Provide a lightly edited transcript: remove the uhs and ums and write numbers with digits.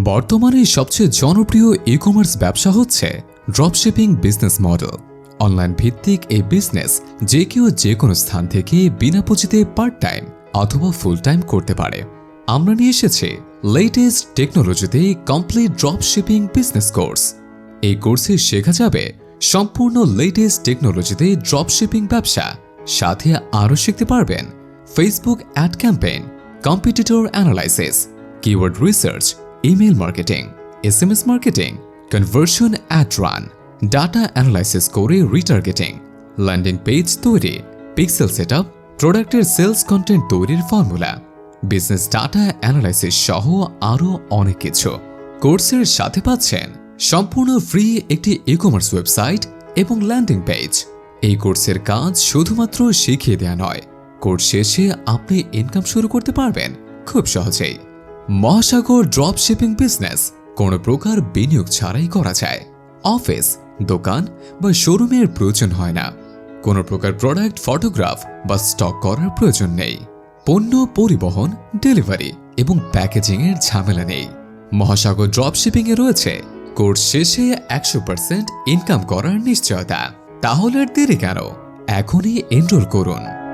বর্তমানে সবচেয়ে জনপ্রিয় ই-কমার্স ব্যবসা হচ্ছে ড্রপশিপিং বিজনেস মডেল। অনলাইন ভিত্তিক এই বিজনেস যে কেউ যে কোনো স্থান থেকে বিনা পুঁজিতে পার্ট টাইম অথবা ফুল টাইম করতে পারে। আমরা নিয়ে এসেছি লেটেস্ট টেকনোলজিতে কমপ্লিট ড্রপশিপিং বিজনেস কোর্স। এই কোর্সে শেখা যাবে সম্পূর্ণ লেটেস্ট টেকনোলজিতে ড্রপশিপিং ব্যবসা, সাথে আরও শিখতে পারবেন Facebook ad campaign, competitor analysis, keyword research, email marketing, SMS marketing, conversion add run, data analysis করে রিটার্গেটিং, ল্যান্ডিং পেজ তৈরি, পিক্সেল সেটআপ, প্রোডাক্টের সেলস কন্টেন্ট তৈরির ফর্মুলা, বিজনেস ডাটা অ্যানালাইসিস সহ আরও অনেক কিছু। কোর্সের সাথে পাচ্ছেন সম্পূর্ণ ফ্রি একটি ই-কমার্স ওয়েবসাইট এবং ল্যান্ডিং পেজ। এই কোর্সের কাজ শুধুমাত্র শিখিয়ে দেওয়া নয়, কোর্স শেষে আপনি ইনকাম শুরু করতে পারবেন খুব সহজেই। মহাসাগর ড্রপশিপিং বিজনেস কোনো প্রকার বিনিয়োগ ছাড়াই করা যায়। অফিস, দোকান বা শোরুমের প্রয়োজন হয় না। কোনো প্রকার প্রোডাক্ট ফটোগ্রাফ বা স্টক করার প্রয়োজন নেই। পণ্য পরিবহন, ডেলিভারি এবং প্যাকেজিংয়ের ঝামেলা নেই। মহাসাগর ড্রপশিপিংয়ে রয়েছে কোর্স শেষে 100% ইনকাম করার নিশ্চয়তা। তাহলে আর দেরি কেন? এখনই এনরোল করুন।